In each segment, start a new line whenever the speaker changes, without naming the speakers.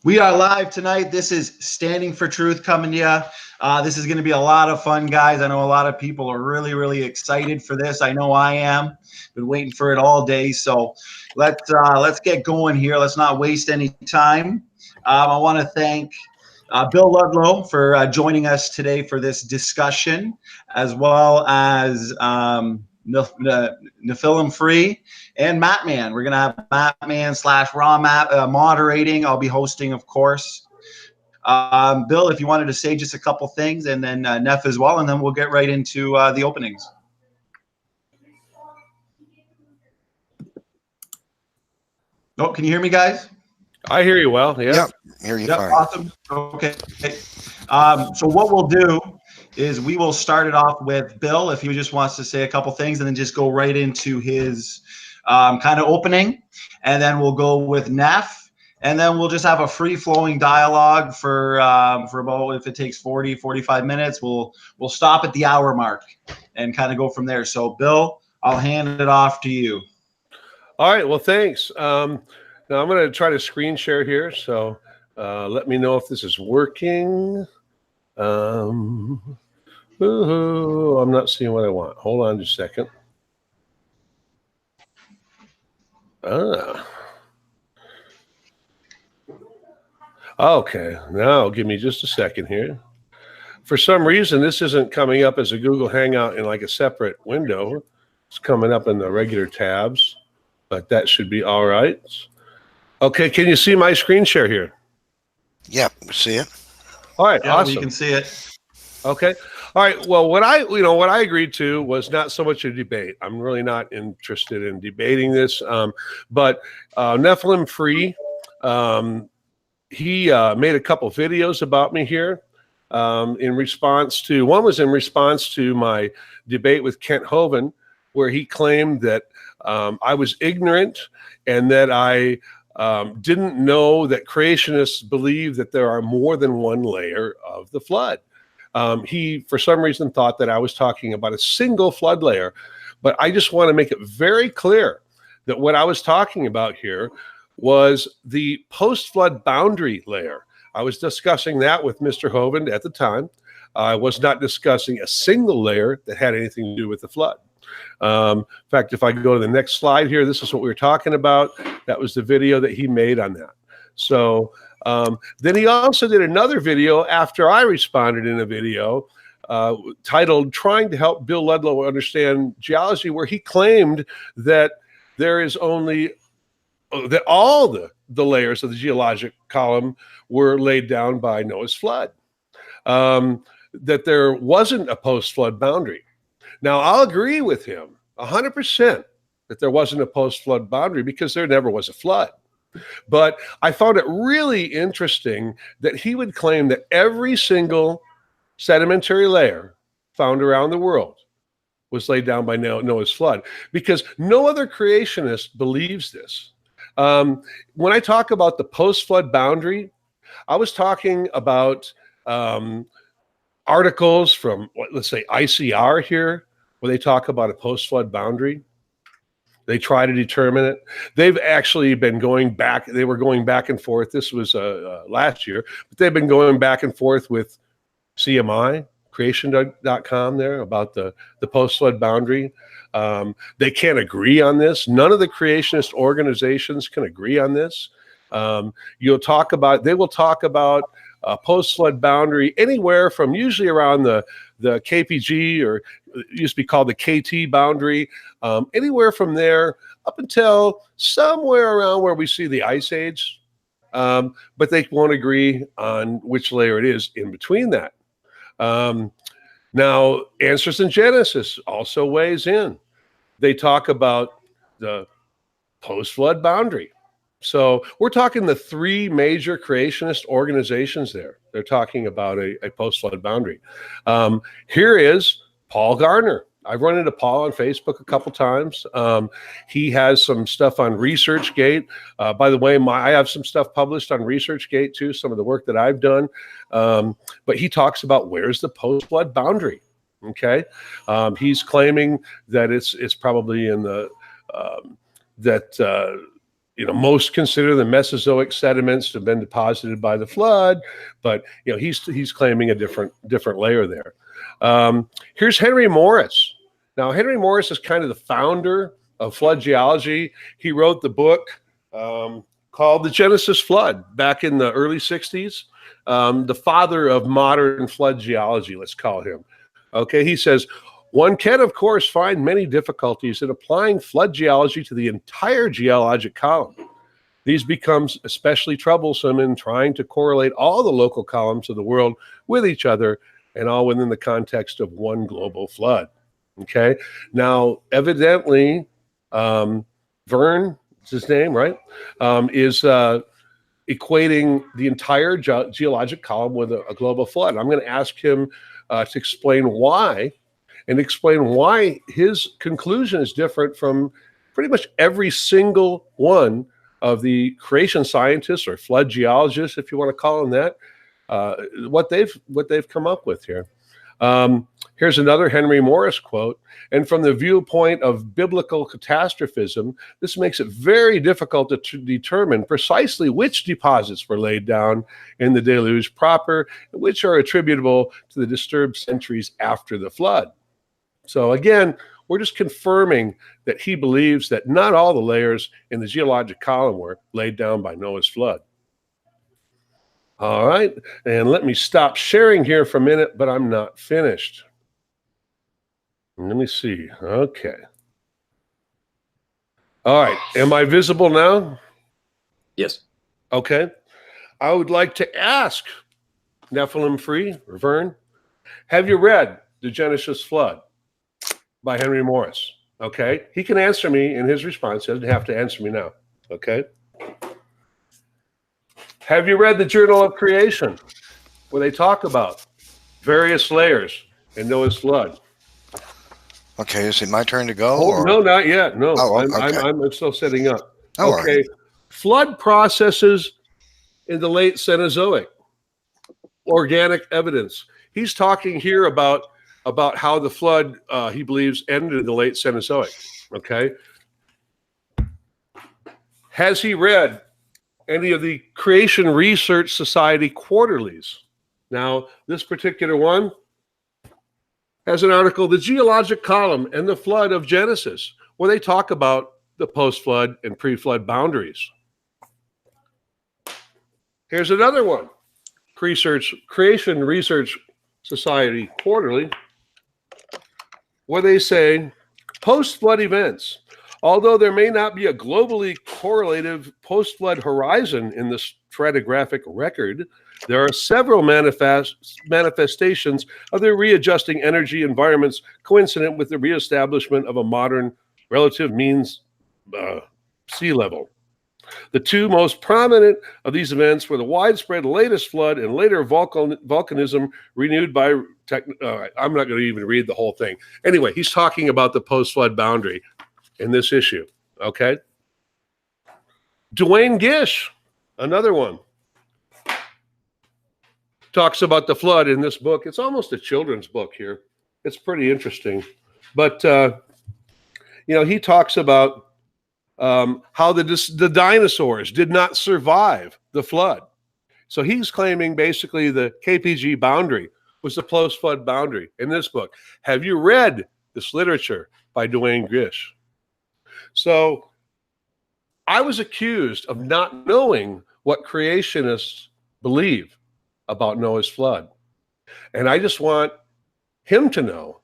We are live tonight. This is Standing for Truth coming to you. This is going to be a lot of fun, guys. I know a lot of people are really, really excited for this. I know I am. Been waiting for it all day. So let's get going here. Let's not waste any time. I want to thank Bill Ludlow for joining us today for this discussion, as well as NephilimFree and Mattman. We're going to have Mattman / Raw Matt moderating. I'll be hosting, of course. Bill, if you wanted to say just a couple things, and then Neff as well, and then we'll get right into the openings. Oh, can you hear me, guys?
I hear you well. Yeah.
Yep. Hear you fine.
Awesome. Okay. So what we'll do is we will start it off with Bill, if he just wants to say a couple things, and then just go right into his kind of opening, and then we'll go with Neff, and then we'll just have a free-flowing dialogue for about, if it takes 45 minutes, we'll stop at the hour mark and kind of go from there. So Bill, I'll hand it off to you.
All right. Well, thanks. Now I'm going to try to screen share here. So let me know if this is working. I'm not seeing what I want. Hold on just a second. Okay. Now give me just a second here. For some reason, this isn't coming up as a Google Hangout in like a separate window. It's coming up in the regular tabs, but that should be all right. Okay, can you see my screen share here?
Yep, we see it.
All right,
yeah,
awesome.
You can see it.
Okay. All right. Well, what I agreed to was not so much a debate. I'm really not interested in debating this. But NephilimFree, he made a couple videos about me here in response to, one was in response to my debate with Kent Hovind, where he claimed that I was ignorant and that I didn't know that creationists believe that there are more than one layer of the flood. He, for some reason, thought that I was talking about a single flood layer. But I just want to make it very clear that what I was talking about here was the post-flood boundary layer. I was discussing that with Mr. Hovind at the time. I was not discussing a single layer that had anything to do with the flood. In fact, if I go to the next slide here, this is what we were talking about. That was the video that he made on that. So then he also did another video after I responded in a video titled Trying to Help Bill Ludlow Understand Geology, where he claimed that there is only, that all the layers of the geologic column were laid down by Noah's flood, that there wasn't a post-flood boundary. Now, I'll agree with him 100% that there wasn't a post-flood boundary because there never was a flood. But I found it really interesting that he would claim that every single sedimentary layer found around the world was laid down by Noah's flood, because no other creationist believes this. When I talk about the post-flood boundary, I was talking about articles from, let's say, ICR here, where they talk about a post-flood boundary. They try to determine it. They've actually been going back. They were going back and forth. This was last year, but they've been going back and forth with CMI, creation.com there about the post-flood boundary. They can't agree on this. None of the creationist organizations can agree on this. They will talk about post-flood boundary anywhere from usually around the KPG, or it used to be called the KT boundary, anywhere from there up until somewhere around where we see the Ice Age. But they won't agree on which layer it is in between that. Now, Answers in Genesis also weighs in. They talk about the post-flood boundary. So we're talking the three major creationist organizations there. They're talking about a post-flood boundary. Here is Paul Gardner. I've run into Paul on Facebook a couple times. He has some stuff on ResearchGate. By the way, I have some stuff published on ResearchGate too, some of the work that I've done. But he talks about where's the post-flood boundary. Okay, he's claiming that it's probably in the most consider the Mesozoic sediments to have been deposited by the flood, but he's claiming a different layer there. Here's Henry Morris. Now, Henry Morris is kind of the founder of flood geology. He wrote the book called The Genesis Flood back in the early 60s. The father of modern flood geology, let's call him. Okay, he says, one can, of course, find many difficulties in applying flood geology to the entire geologic column. These becomes especially troublesome in trying to correlate all the local columns of the world with each other, and all within the context of one global flood. Okay, now evidently, Vern is his name, right? Is equating the entire geologic column with a global flood. I'm going to ask him to explain why. And explain why his conclusion is different from pretty much every single one of the creation scientists or flood geologists, if you want to call them that, what they've come up with here. Here's another Henry Morris quote. And from the viewpoint of biblical catastrophism, this makes it very difficult to determine precisely which deposits were laid down in the deluge proper, and which are attributable to the disturbed centuries after the flood. So again, we're just confirming that he believes that not all the layers in the geologic column were laid down by Noah's flood. All right, and let me stop sharing here for a minute, but I'm not finished. Let me see. Okay. All right, am I visible now?
Yes.
Okay. I would like to ask NephilimFree, or Vern, have you read The Genesis Flood by Henry Morris? Okay. He can answer me in his response. He doesn't have to answer me now. Okay. Have you read the Journal of Creation, where they talk about various layers in Noah's flood?
Okay, is it my turn to go?
Oh, no, not yet. No,
okay.
I'm still setting up.
Oh,
okay.
Right.
Flood processes in the late Cenozoic. Organic evidence. He's talking here about how the flood, he believes, ended in the late Cenozoic. Okay. Has he read any of the Creation Research Society quarterlies? Now, this particular one has an article, The Geologic Column and the Flood of Genesis, where they talk about the post-flood and pre-flood boundaries. Here's another one, Creation Research Society quarterly, where they say, post-flood events. Although there may not be a globally correlative post-flood horizon in the stratigraphic record, there are several manifestations of the readjusting energy environments coincident with the reestablishment of a modern relative means sea level. The two most prominent of these events were the widespread latest flood and later volcanism renewed by I'm not going to even read the whole thing. Anyway, he's talking about the post-flood boundary in this issue, okay? Duane Gish, another one, talks about the flood in this book. It's almost a children's book here. It's pretty interesting. But, he talks about how the dinosaurs did not survive the flood. So he's claiming basically the KPG boundary was the post-flood boundary in this book. Have you read this literature by Duane Gish? So I was accused of not knowing what creationists believe about Noah's flood. And I just want him to know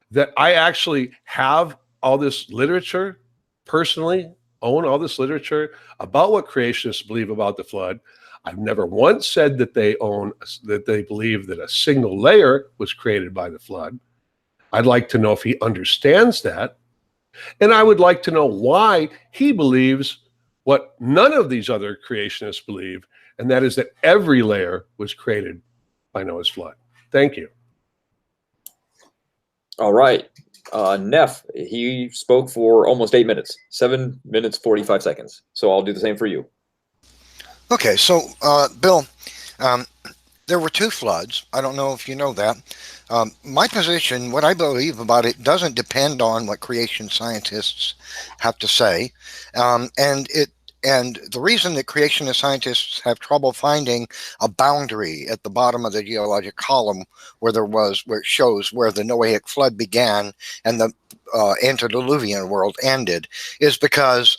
that I actually have all this literature, personally own all this literature about what creationists believe about the flood. I've never once said that they believe that a single layer was created by the flood. I'd like to know if he understands that. And I would like to know why he believes what none of these other creationists believe, and that is that every layer was created by Noah's flood. Thank you.
All right. Neff, he spoke for almost 8 minutes, 7 minutes, 45 seconds. So I'll do the same for you.
Okay, so Bill, there were two floods. I don't know if you know that. My position, what I believe about it, doesn't depend on what creation scientists have to say. And And the reason that creationist scientists have trouble finding a boundary at the bottom of the geologic column where it shows where the Noahic flood began and the antediluvian world ended is because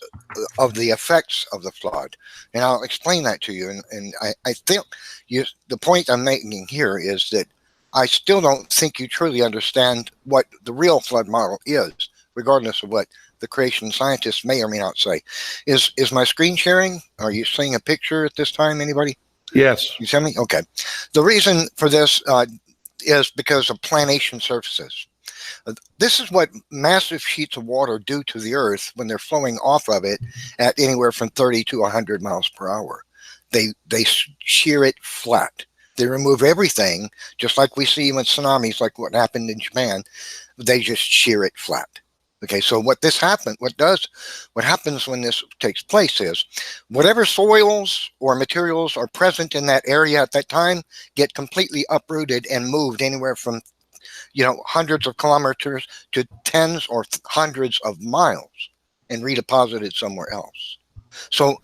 of the effects of the flood. And I'll explain that to you. And I think the point I'm making here is that I still don't think you truly understand what the real flood model is, regardless of what the creation scientists may or may not say. Is my screen sharing? Are you seeing a picture at this time, anybody?
Yes.
You see me? Okay. The reason for this is because of planation surfaces. This is what massive sheets of water do to the earth when they're flowing off of it at anywhere from 30 to 100 miles per hour. They shear it flat. They remove everything, just like we see with tsunamis, like what happened in Japan. They just shear it flat. Okay, so what happens when this takes place is whatever soils or materials are present in that area at that time get completely uprooted and moved anywhere from hundreds of kilometers to tens or hundreds of miles and redeposited somewhere else. So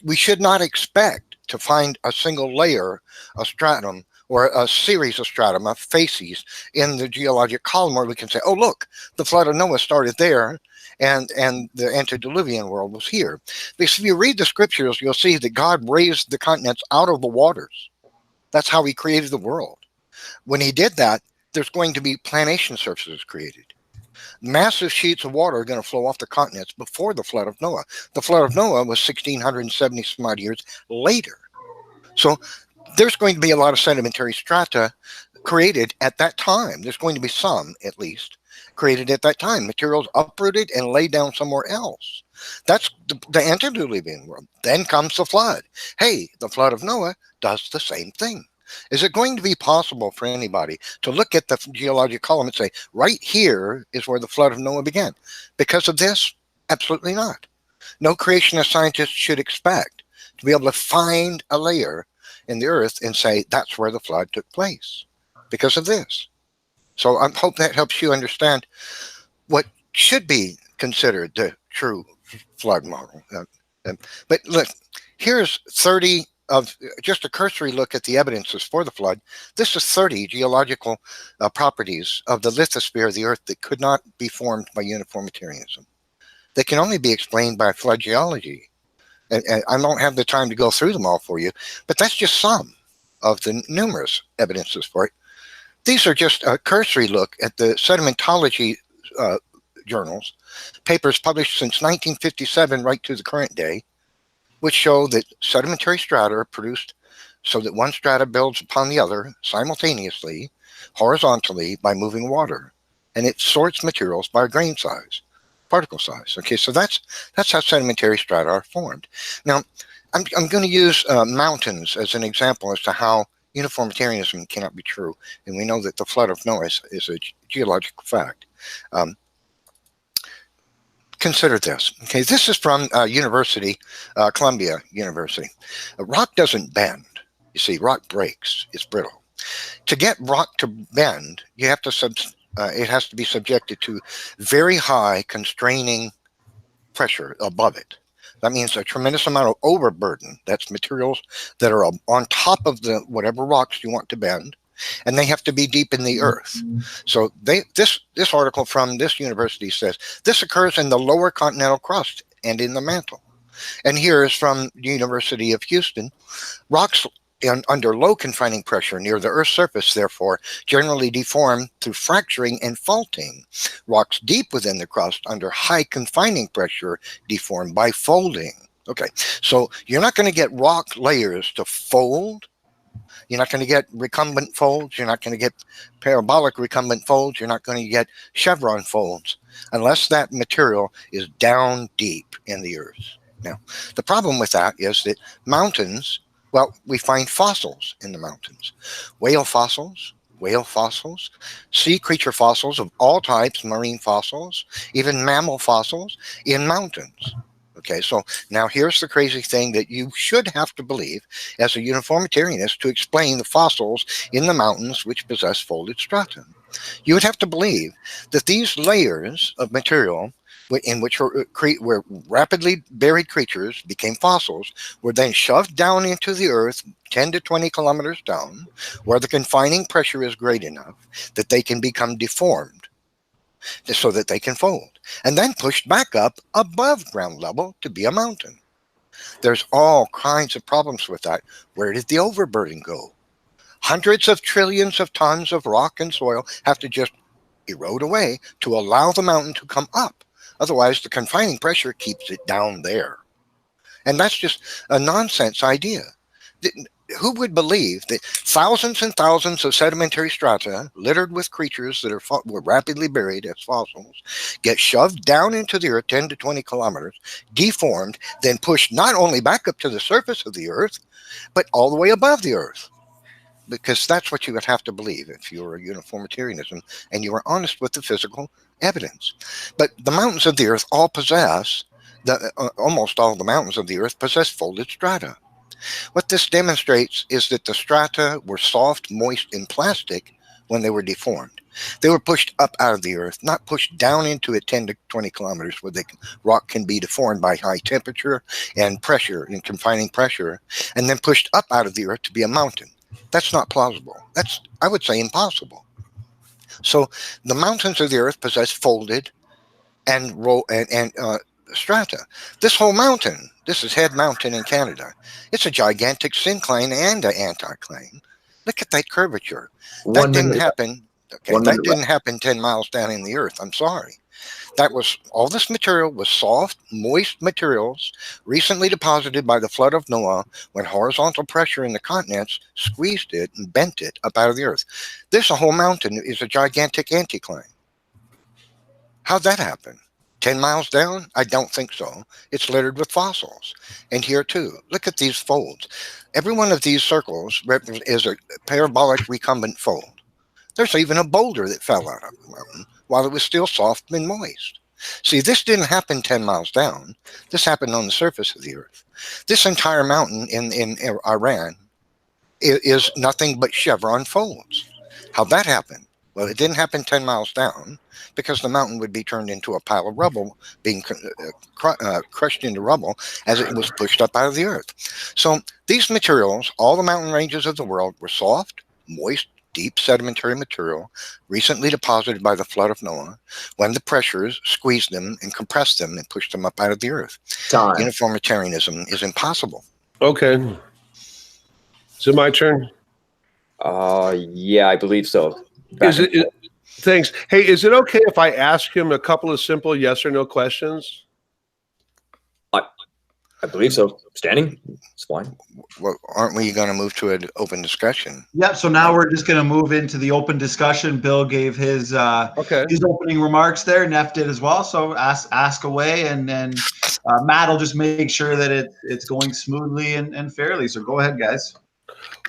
we should not expect to find a single layer, a stratum, or a series of stratum, of facies in the geologic column where we can say, oh, look, the flood of Noah started there and the antediluvian world was here. Because if you read the scriptures, you'll see that God raised the continents out of the waters. That's how he created the world. When he did that, there's going to be planation surfaces created. Massive sheets of water are going to flow off the continents before the flood of Noah. The flood of Noah was 1,670 some odd years later. So there's going to be a lot of sedimentary strata created at that time. There's going to be some, at least, created at that time. Materials uprooted and laid down somewhere else. That's the antediluvian world. Then comes the flood. Hey, the flood of Noah does the same thing. Is it going to be possible for anybody to look at the geologic column and say, right here is where the flood of Noah began? Because of this? Absolutely not. No creationist scientist should expect to be able to find a layer in the earth and say that's where the flood took place because of this. So I hope that helps you understand what should be considered the true flood model. But look, here's 30 of just a cursory look at the evidences for the flood. This is 30 geological properties of the lithosphere of the earth that could not be formed by uniformitarianism. They can only be explained by flood geology. And I don't have the time to go through them all for you, but that's just some of the numerous evidences for it. These are just a cursory look at the sedimentology journals, papers published since 1957 right to the current day, which show that sedimentary strata are produced so that one strata builds upon the other simultaneously, horizontally, by moving water. And it sorts materials by grain size, particle size. Okay, so that's how sedimentary strata are formed. Now, I'm going to use mountains as an example as to how uniformitarianism cannot be true. And we know that the flood of Noah is a geological fact. Consider this. Okay, this is from University, Columbia University. Rock doesn't bend. You see, rock breaks. It's brittle. To get rock to bend, you have to it has to be subjected to very high constraining pressure above it. That means a tremendous amount of overburden. That's materials that are on top of the whatever rocks you want to bend, and they have to be deep in the earth. So this article from this university says this occurs in the lower continental crust and in the mantle. And here is from the University of Houston. Rocks under low confining pressure near the Earth's surface, therefore, generally deform through fracturing and faulting. Rocks deep within the crust under high confining pressure deform by folding. Okay, so you're not going to get rock layers to fold. You're not going to get recumbent folds. You're not going to get parabolic recumbent folds. You're not going to get chevron folds unless that material is down deep in the earth. Now, the problem with that is that mountains, well, we find fossils in the mountains. Whale fossils, sea creature fossils of all types, marine fossils, even mammal fossils in mountains. Okay, so now here's the crazy thing that you should have to believe as a uniformitarianist to explain the fossils in the mountains which possess folded stratum. You would have to believe that these layers of material in which where rapidly buried creatures became fossils, were then shoved down into the earth 10 to 20 kilometers down, where the confining pressure is great enough that they can become deformed so that they can fold, and then pushed back up above ground level to be a mountain. There's all kinds of problems with that. Where did the overburden go? Hundreds of trillions of tons of rock and soil have to just erode away to allow the mountain to come up. Otherwise, the confining pressure keeps it down there. And that's just a nonsense idea. Who would believe that thousands and thousands of sedimentary strata littered with creatures that were rapidly buried as fossils get shoved down into the earth 10 to 20 kilometers, deformed, then pushed not only back up to the surface of the earth, but all the way above the earth? Because that's what you would have to believe if you were a uniformitarianism and you were honest with the physical evidence. But the mountains of the earth all possess, almost all the mountains of the earth possess folded strata. What this demonstrates is that the strata were soft, moist, and plastic when they were deformed. They were pushed up out of the earth, not pushed down into it 10 to 20 kilometers where rock can be deformed by high temperature and pressure and confining pressure, and then pushed up out of the earth to be a mountain. That's not plausible. That's, I would say, impossible. So the mountains of the earth possess folded and strata. This whole mountain, this is Head Mountain in Canada. It's a gigantic syncline and an anticline. Look at that curvature. That didn't happen. Okay, that didn't happen 10 miles down in the earth. I'm sorry. That was, all this material was soft, moist materials recently deposited by the flood of Noah when horizontal pressure in the continents squeezed it and bent it up out of the earth. This whole mountain is a gigantic anticline. How'd that happen? 10 miles down? I don't think so. It's littered with fossils. And here too, look at these folds. Every one of these circles is a parabolic recumbent fold. There's even a boulder that fell out of the mountain while it was still soft and moist. See, this didn't happen 10 miles down. This happened on the surface of the earth. This entire mountain in Iran is nothing but chevron folds. How'd that happen? Well, it didn't happen 10 miles down because the mountain would be turned into a pile of rubble, being crushed into rubble as it was pushed up out of the earth. So these materials, all the mountain ranges of the world, were soft, moist, deep sedimentary material recently deposited by the flood of Noah when the pressures squeezed them and compressed them and pushed them up out of the earth. Uniformitarianism is impossible.
Okay. Is it my turn?
Yeah, I believe so.
Thanks. Hey, is it okay if I ask him a couple of simple yes or no questions?
I believe so. Standing, it's fine.
Well, aren't we going to move to an open discussion?
Yep. So now we're just going to move into the open discussion. Bill gave his opening remarks there. Neff did as well. So ask away, and then Matt will just make sure that it's going smoothly and fairly. So go ahead, guys.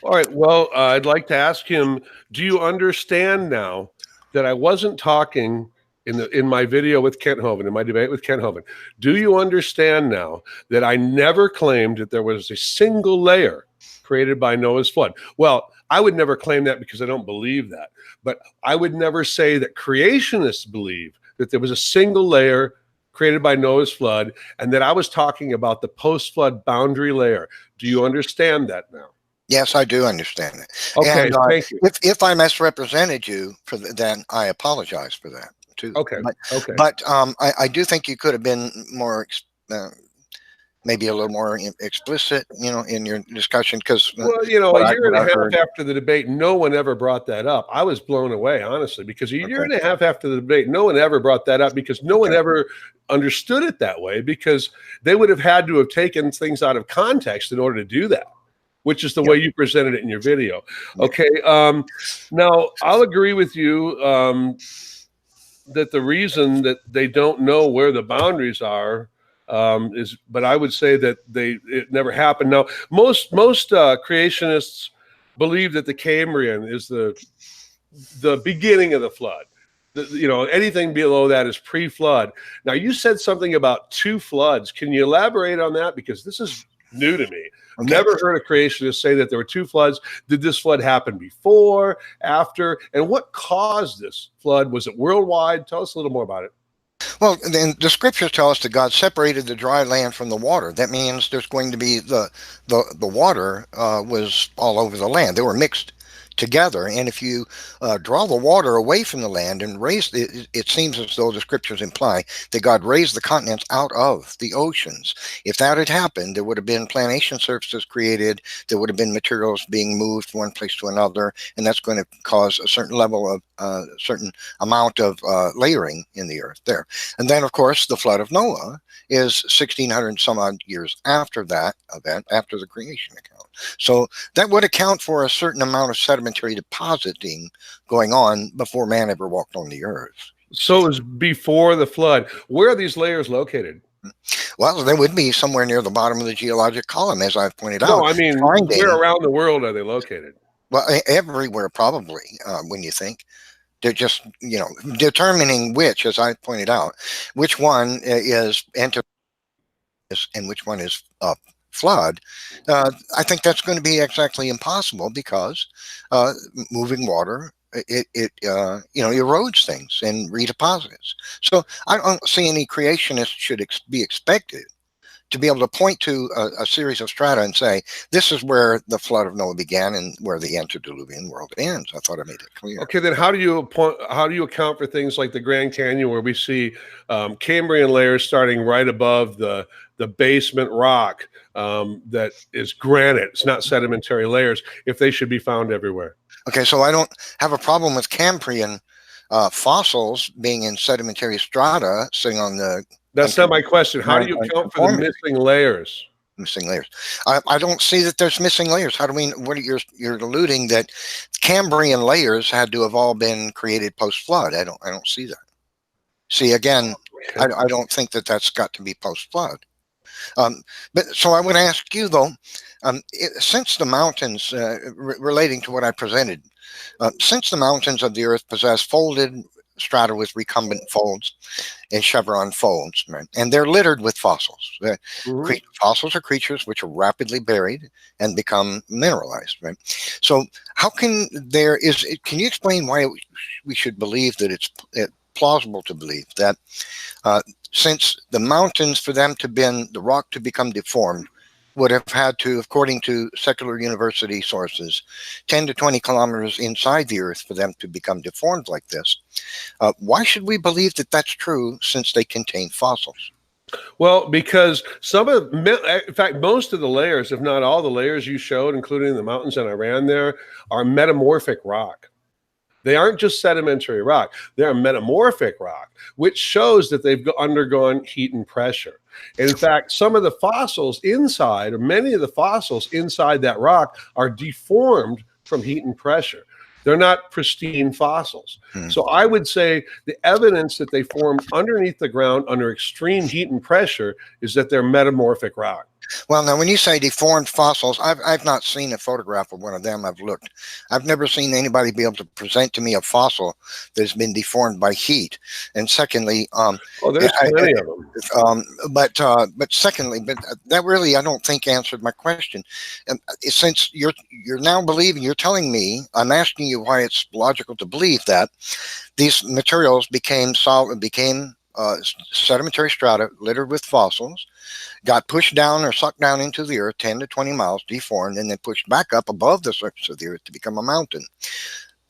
All right. Well, I'd like to ask him, do you understand now that I wasn't talking in my video with Kent Hovind, in my debate with Kent Hovind? Do you understand now that I never claimed that there was a single layer created by Noah's flood? Well, I would never claim that because I don't believe that. But I would never say that creationists believe that there was a single layer created by Noah's flood and that I was talking about the post-flood boundary layer. Do you understand that now?
Yes, I do understand it.
Okay,
and,
thank you.
If I misrepresented you, then I apologize for that too.
Okay.
But I do think you could have been more, maybe a little more explicit, in your discussion. Because
a year and a half after the debate, no one ever brought that up. I was blown away, honestly, because a year and a half after the debate, no one ever brought that up because no one ever understood it that way, because they would have had to have taken things out of context in order to do that, which is the way you presented it in your video. Okay. Now, I'll agree with you that the reason that they don't know where the boundaries are but I would say that it never happened. Now, most creationists believe that the Cambrian is the beginning of the flood. Anything below that is pre-flood. Now, you said something about two floods. Can you elaborate on that? Because this is new to me. I've never heard a creationist say that there were two floods. Did this flood happen before, after, and what caused this flood? Was it worldwide? Tell us a little more about it.
Well, then the scriptures tell us that God separated the dry land from the water. That means there's going to be the water was all over the land. They were mixed together, and if you draw the water away from the land and raise it, it seems as though the scriptures imply that God raised the continents out of the oceans. If that had happened, there would have been plantation surfaces created, there would have been materials being moved from one place to another, and that's going to cause a certain level of certain amount of layering in the earth there. And then, of course, the flood of Noah is 1600 and some odd years after that event, after the creation account. So that would account for a certain amount of sedimentary depositing going on before man ever walked on the earth.
So it was before the flood. Where are these layers located?
Well, they would be somewhere near the bottom of the geologic column, as I've pointed out.
No, I mean, where around the world are they located?
Well, everywhere probably, when you think. They're just, determining which, as I pointed out, which one is and which one is flood. I think that's going to be exactly impossible because moving water, it erodes things and redeposits. So I don't see any creationists should be expected to be able to point to a series of strata and say, this is where the flood of Noah began and where the antediluvian world ends. I thought I made it clear.
Okay, then how do you account for things like the Grand Canyon, where we see Cambrian layers starting right above the basement rock that is granite? It's not sedimentary layers, if they should be found everywhere.
Okay, so I don't have a problem with Cambrian fossils being in sedimentary strata sitting on the...
That's not my question. How do you account for the missing layers?
Missing layers. I don't see that there's missing layers. How do we? What you're alluding that Cambrian layers had to have all been created post-flood. I don't see that. See, again, I don't think that that's got to be post-flood. But so I would ask you though, since the mountains, relating to what I presented, since the mountains of the earth possess folded strata with recumbent folds and chevron folds, right? And they're littered with fossils. Fossils are creatures which are rapidly buried and become mineralized, right? So how can can you explain why we should believe that it's plausible to believe that since the mountains, for them to bend, the rock to become deformed, would have had to, according to secular university sources, 10 to 20 kilometers inside the earth for them to become deformed like this? Why should we believe that that's true since they contain fossils?
Well, because in fact, most of the layers, if not all the layers you showed, including the mountains in Iran there, are metamorphic rock. They aren't just sedimentary rock. They're metamorphic rock, which shows that they've undergone heat and pressure. And in fact, some of the fossils inside, or many of the fossils inside that rock, are deformed from heat and pressure. They're not pristine fossils. So I would say the evidence that they formed underneath the ground under extreme heat and pressure is that they're metamorphic rock.
Well, now, when you say deformed fossils, I've not seen a photograph of one of them. I've looked. I've never seen anybody be able to present to me a fossil that's been deformed by heat. And secondly,
there's plenty of them.
But secondly, that really, I don't think, answered my question. Since you're now believing, you're telling me, I'm asking you why it's logical to believe that these materials became sedimentary strata littered with fossils, got pushed down or sucked down into the earth 10 to 20 miles, deformed, and then pushed back up above the surface of the earth to become a mountain.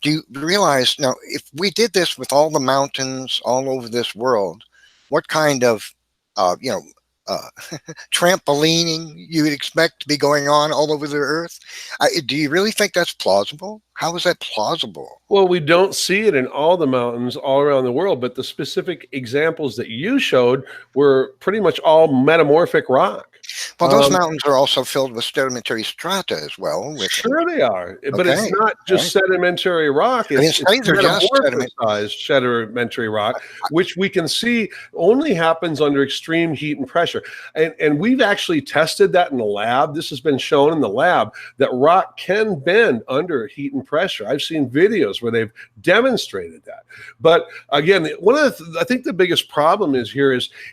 Do you realize now, if we did this with all the mountains all over this world, what kind of trampolining you would expect to be going on all over the earth? Do you really think that's plausible? How is that plausible?
Well, we don't see it in all the mountains all around the world, but the specific examples that you showed were pretty much all metamorphic rock.
Well, those mountains are also filled with sedimentary strata as well.
Sure they are, but it's not just sedimentary rock. It's metamorphosized sedimentary rock, which we can see only happens under extreme heat and pressure. And we've actually tested that in the lab. This has been shown in the lab that rock can bend under heat and pressure. I've seen videos where they've demonstrated that. But again, I think the biggest problem is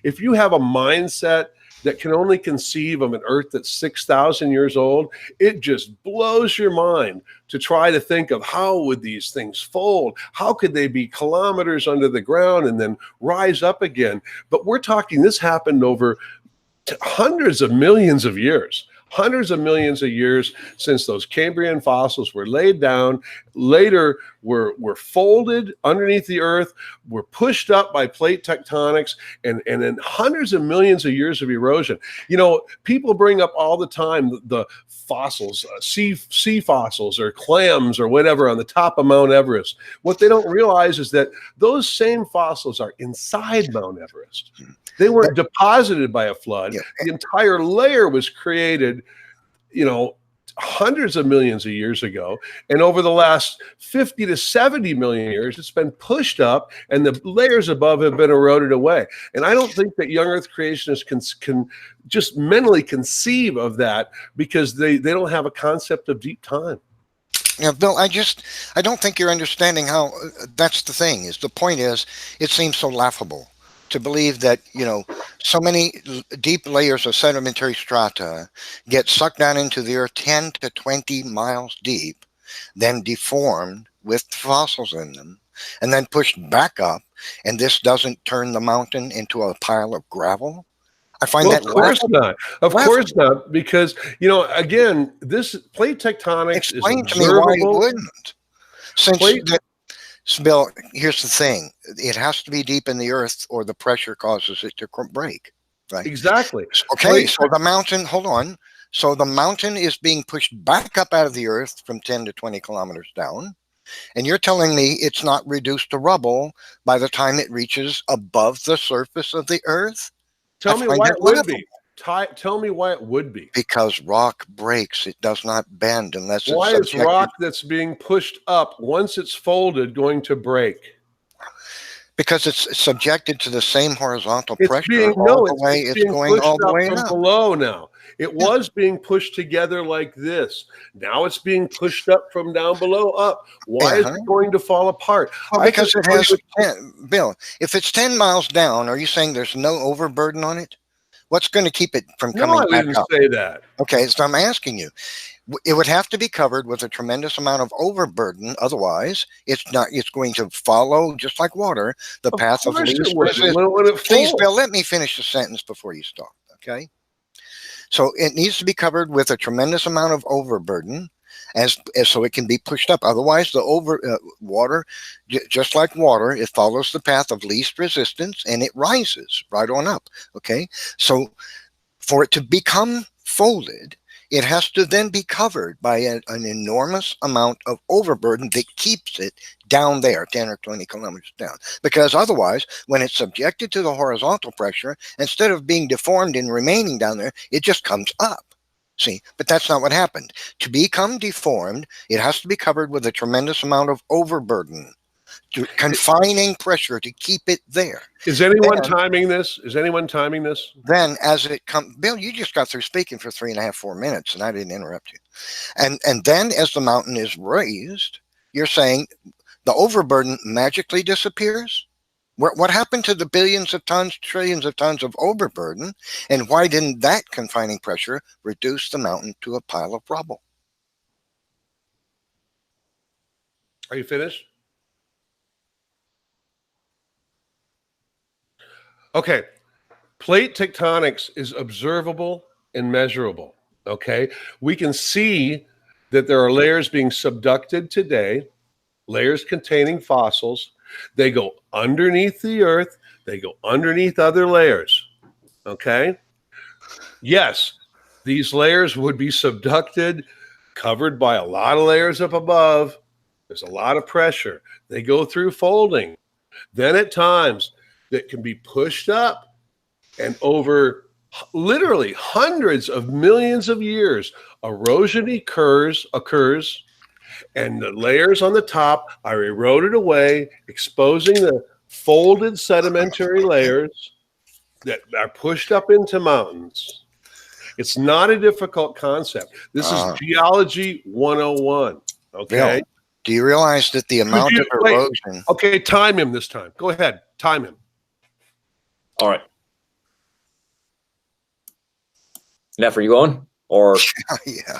if you have a mindset that can only conceive of an Earth that's 6,000 years old, it just blows your mind to try to think of how would these things fold? How could they be kilometers under the ground and then rise up again? But we're talking, this happened over hundreds of millions of years. Hundreds of millions of years since those Cambrian fossils were laid down, later were folded underneath the Earth, were pushed up by plate tectonics, and then hundreds of millions of years of erosion. You know, people bring up all the time the fossils, sea fossils or clams or whatever on the top of Mount Everest. What they don't realize is that those same fossils are inside Mount Everest. They weren't deposited by a flood.
Yeah.
The entire layer was created, you know, hundreds of millions of years ago. And over the last 50 to 70 million years, it's been pushed up and the layers above have been eroded away. And I don't think that young Earth creationists can just mentally conceive of that because they don't have a concept of deep time.
Yeah, Bill, I don't think you're understanding how, that's the thing, is the point is, it seems so laughable to believe that, you know, so many deep layers of sedimentary strata get sucked down into the earth 10 to 20 miles deep, then deformed with fossils in them, and then pushed back up, and this doesn't turn the mountain into a pile of gravel. I find that
of course not. Of
laughable.
course not, because, you know, again, this plate tectonics
Explain
is
to me why it
observable.
wouldn't. Bill, here's the thing. It has to be deep in the earth or the pressure causes it to break, right?
Exactly.
Okay, so the mountain, hold on. So the mountain is being pushed back up out of the earth from 10 to 20 kilometers down. And you're telling me it's not reduced to rubble by the time it reaches above the surface of the earth?
Tell me why it would be. Tell me why it would be.
Because rock breaks. It does not bend unless it's
Why is
subjected.
rock that's being pushed up, once it's folded, going to break?
Because it's subjected to the same horizontal
It's
pressure
being,
all
no,
the way.
it's
It's
being
going
pushed
all the
up
way
from
up.
below now. It was being pushed together like this. Now it's being pushed up from down below up. Why is it going to fall apart?
Well, because it has 10, Bill, if it's 10 miles down, are you saying there's no overburden on it? What's going to keep it from coming back up?
No, I didn't say that.
Okay, so I'm asking you. It would have to be covered with a tremendous amount of overburden. Otherwise, it's going to follow, just like water, the path of least resistance. Please, Bill, let me finish the sentence before you stop, okay? So it needs to be covered with a tremendous amount of overburden, as so it can be pushed up. Otherwise, the water, just like water, it follows the path of least resistance and it rises right on up. Okay, so for it to become folded, it has to then be covered by an enormous amount of overburden that keeps it down there 10 or 20 kilometers down. Because otherwise, when it's subjected to the horizontal pressure, instead of being deformed and remaining down there, it just comes up. See, but that's not what happened. To become deformed, it has to be covered with a tremendous amount of overburden, confining pressure to keep it there.
Is anyone timing this? Is anyone timing this?
Then as it comes, Bill, you just got through speaking for 3.5, 4 minutes, and I didn't interrupt you. And then as the mountain is raised, you're saying the overburden magically disappears? What happened to the billions of tons, trillions of tons of overburden, and why didn't that confining pressure reduce the mountain to a pile of rubble?
Are you finished? Okay. Plate tectonics is observable and measurable. Okay. We can see that there are layers being subducted today, layers containing fossils. They go underneath the earth. They go underneath other layers. Okay. Yes, these layers would be subducted, covered by a lot of layers up above. There's a lot of pressure. They go through folding. Then at times that can be pushed up, and over literally hundreds of millions of years, erosion occurs, and the layers on the top are eroded away, exposing the folded sedimentary layers that are pushed up into mountains. It's not a difficult concept. This is Geology 101. Okay.
Bill, do you realize that the amount of erosion?
Okay, time him this time. Go ahead, time him.
All right. Neff, are you going? Or
Yeah,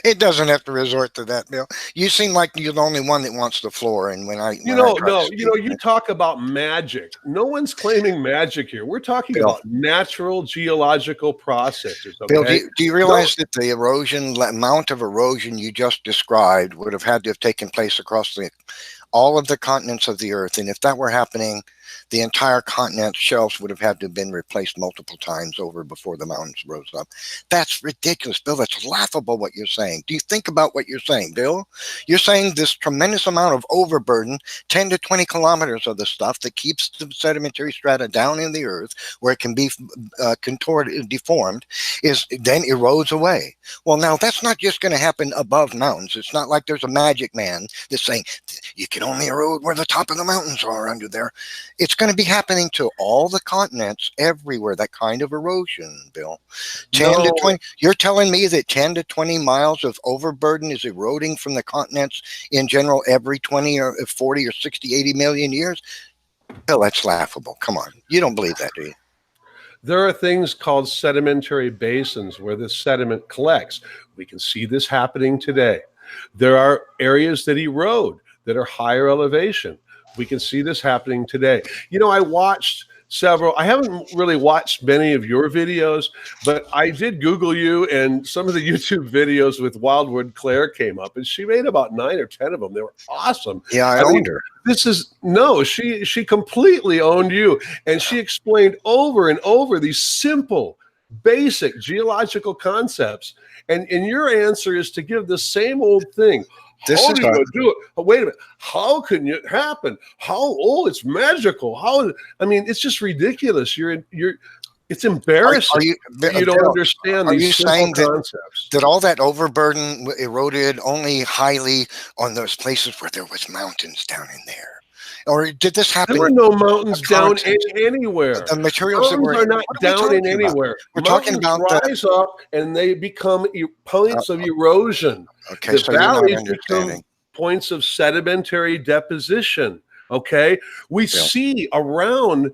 it doesn't have to resort to that, Bill. You seem like you're the only one that wants the floor. And when I
you talk about magic. No one's claiming magic here. We're talking
Bill,
about natural geological processes. Okay?
Bill, do you realize that the amount of erosion you just described would have had to have taken place across all of the continents of the Earth? And if that were happening, the entire continent shelves would have had to have been replaced multiple times over before the mountains rose up. That's ridiculous, Bill. That's laughable what you're saying. Do you think about what you're saying, Bill? You're saying this tremendous amount of overburden, 10 to 20 kilometers of the stuff that keeps the sedimentary strata down in the Earth where it can be contorted, deformed, is then erodes away. Well, now that's not just going to happen above mountains. It's not like there's a magic man that's saying you can only erode where the top of the mountains are under there. It's going to be happening to all the continents everywhere, that kind of erosion, Bill. 10 to 20. You're telling me that 10 to 20 miles of overburden is eroding from the continents in general every 20 or 40 or 60, 80 million years? Bill, that's laughable. Come on. You don't believe that, do you?
There are things called sedimentary basins where the sediment collects. We can see this happening today. There are areas that erode that are higher elevation. We can see this happening today. You know, I haven't really watched many of your videos, but I did Google you, and some of the YouTube videos with Wildwood Claire came up, and she made about 9 or 10 of them. They were awesome.
Yeah, I owned her.
She completely owned you, and she explained over and over these simple, basic geological concepts. And your answer is to give the same old thing. How do you do it? Oh, wait a minute. How can it happen? It's magical. It's just ridiculous. It's embarrassing. You don't understand these simple concepts.
That all that overburden eroded only highly on those places where there was mountains down in there? Or did this happen?
There were no mountains down anywhere.
The materials
are not down in anywhere.
We're talking about
rise up and they become points of erosion.
Okay,
the valleys become points of sedimentary deposition. Okay, we can see it around